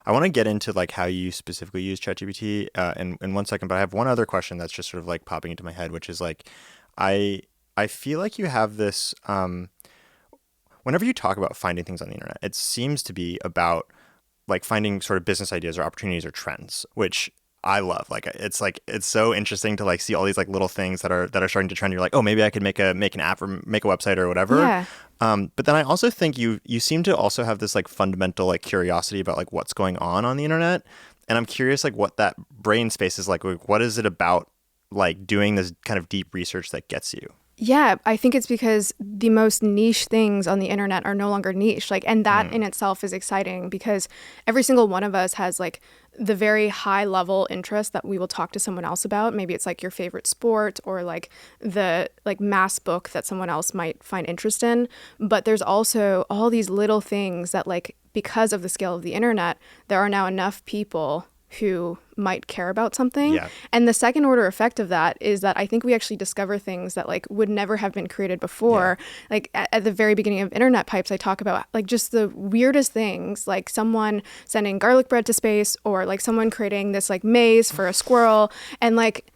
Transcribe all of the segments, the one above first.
I want to get into like how you specifically use ChatGPT in 1 second, but I have one other question that's just sort of like popping into my head, which is like, I I feel like you have this. Whenever you talk about finding things on the internet, it seems to be about like finding sort of business ideas or opportunities or trends, which I love. Like it's so interesting to like see all these like little things that are starting to trend. You're like, oh, maybe I could make an app or make a website or whatever. Yeah. But then I also think you seem to also have this like fundamental like curiosity about like what's going on the internet, and I'm curious like what that brain space is like. Like, what is it about like doing this kind of deep research that gets you? Yeah, I think it's because the most niche things on the internet are no longer niche. Like, and that in itself is exciting because every single one of us has like the very high level interest that we will talk to someone else about. Maybe it's like your favorite sport or like the like mass book that someone else might find interest in. But there's also all these little things that like because of the scale of the internet, there are now enough people who might care about something. Yeah. And the second order effect of that is that I think we actually discover things that like would never have been created before. Like at the very beginning of Internet Pipes, I talk about like just the weirdest things, like someone sending garlic bread to space or like someone creating this like maze for a squirrel. And like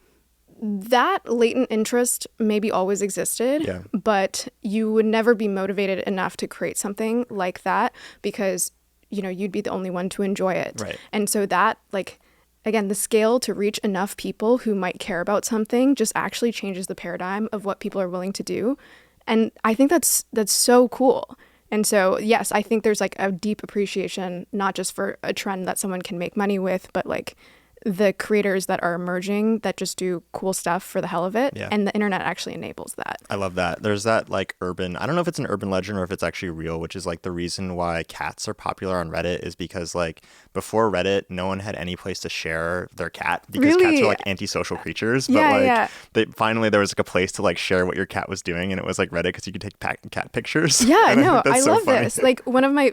that latent interest maybe always existed, but you would never be motivated enough to create something like that because you'd be the only one to enjoy it. Right. And so that, like, again, the scale to reach enough people who might care about something just actually changes the paradigm of what people are willing to do. And I think that's so cool. And so, yes, I think there's like a deep appreciation, not just for a trend that someone can make money with, but like the creators that are emerging that just do cool stuff for the hell of it. Yeah. And the internet actually enables that. I love that. There's that like I don't know if it's an urban legend or if it's actually real, which is like the reason why cats are popular on Reddit is because like before Reddit, no one had any place to share their cat because Really? cats are like antisocial creatures. But Yeah. finally there was like a place to like share what your cat was doing, and it was like Reddit because you could take cat pictures. Yeah, And no, think that's I so love funny. this. Like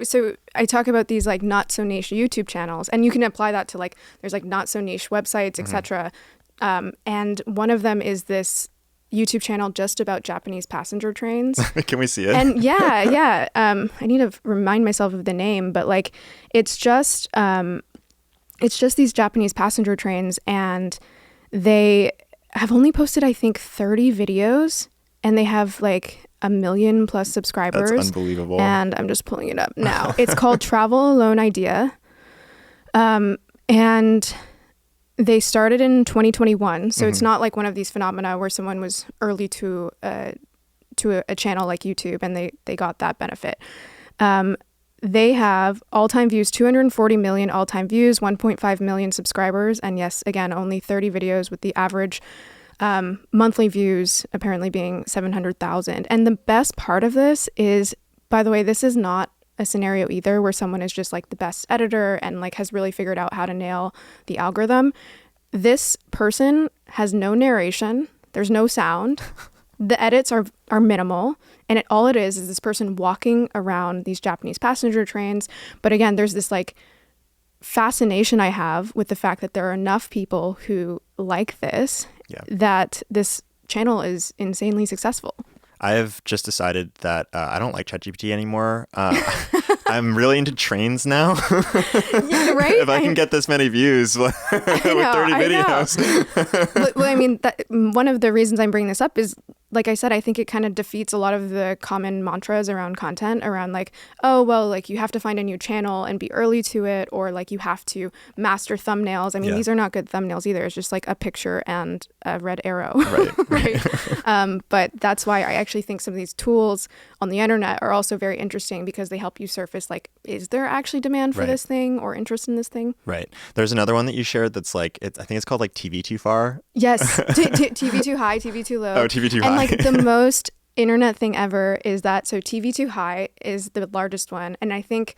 so I talk about these like not so niche YouTube channels, and you can apply that to like there's like not so niche websites, etc. And one of them is this YouTube channel just about Japanese passenger trains. Can we see it? And yeah. I need to remind myself of the name, but like it's just these Japanese passenger trains, and they have only posted I think 30 videos, and they have like 1 million plus subscribers. That's unbelievable. And I'm just pulling it up now. It's called Travel Alone Idea. And they started in 2021. So it's not like one of these phenomena where someone was early to a channel like YouTube and they got that benefit. They have all-time views, 240 million all-time views, 1.5 million subscribers. And yes, again, only 30 videos with the average monthly views apparently being 700,000. And the best part of this is, by the way, this is not a scenario either where someone is just like the best editor and like has really figured out how to nail the algorithm. This person has no narration. There's no sound. The edits are minimal. And all it is this person walking around these Japanese passenger trains. But again, there's this like fascination I have with the fact that there are enough people who like this that this channel is insanely successful. I have just decided that I don't like ChatGPT anymore. I'm really into trains now. Yeah, right? If I can get this many views with 30 videos. Well, I mean, one of the reasons I'm bringing this up is, like I said, I think it kind of defeats a lot of the common mantras around content, around like, oh, well, like you have to find a new channel and be early to it, or like you have to master thumbnails. I mean, these are not good thumbnails either. It's just like a picture and a red arrow. Right. But that's why I actually think some of these tools on the internet are also very interesting because they help you surface like, is there actually demand for this thing or interest in this thing? Right. There's another one that you shared that's like, I think it's called like TV Too Far. Yes. TV too high, TV too low. Oh, TV Too High. And like the most internet thing ever is that, so TV Too High is the largest one. And I think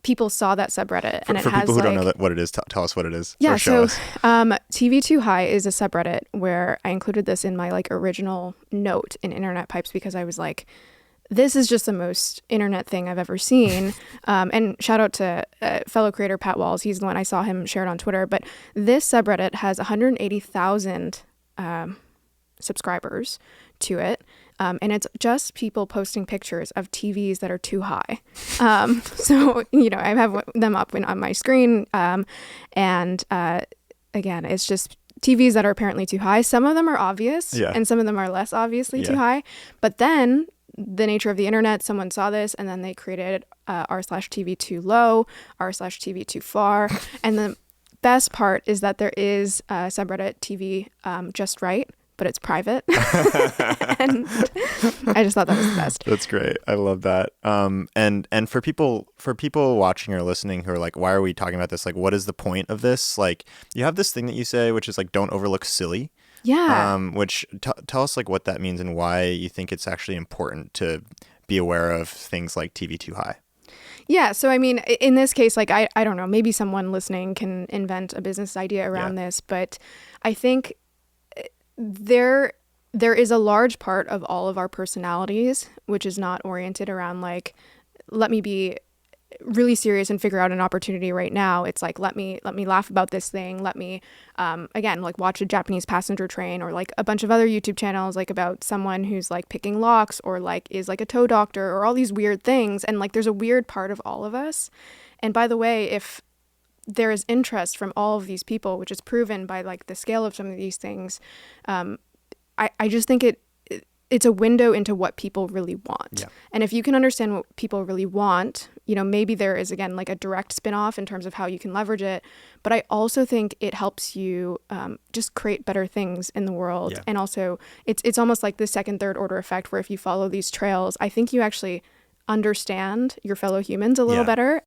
people saw that subreddit. And for it has people who like, don't know what it is, tell us what it is. yeah, Or show so us. TV Too High is a subreddit where I included this in my like original note in Internet Pipes because I was like, this is just the most internet thing I've ever seen. And shout out to fellow creator Pat Walls. He's the one I saw him shared on Twitter. But this subreddit has 180,000 subscribers to it. And it's just people posting pictures of TVs that are too high. So, I have them up on my screen. And again, it's just TVs that are apparently too high. Some of them are obvious, and some of them are less obviously too high. But then the nature of the internet, someone saw this and then they created r/TV too low, r/TV too far. And the best part is that there is a subreddit TV just right, but it's private. And I just thought that was the best. That's great. I love that. And for people watching or listening who are like, why are we talking about this? Like, what is the point of this? Like, you have this thing that you say, which is like, don't overlook silly. Yeah. Which tell us like what that means and why you think it's actually important to be aware of things like TV too high. Yeah. So, I mean, in this case, like, I don't know, maybe someone listening can invent a business idea around this, but I think there is a large part of all of our personalities, which is not oriented around like, let me be really serious and figure out an opportunity right now. It's like, let me laugh about this thing. Let me, again, like watch a Japanese passenger train, or like a bunch of other YouTube channels, like about someone who's like picking locks, or like is like a toe doctor, or all these weird things. And like, there's a weird part of all of us. And by the way, if there is interest from all of these people, which is proven by like the scale of some of these things, I just think it's a window into what people really want. Yeah. And if you can understand what people really want, maybe there is, again, like a direct spin-off in terms of how you can leverage it. But I also think it helps you just create better things in the world. Yeah. And also it's almost like the second, third order effect, where if you follow these trails, I think you actually understand your fellow humans a little better.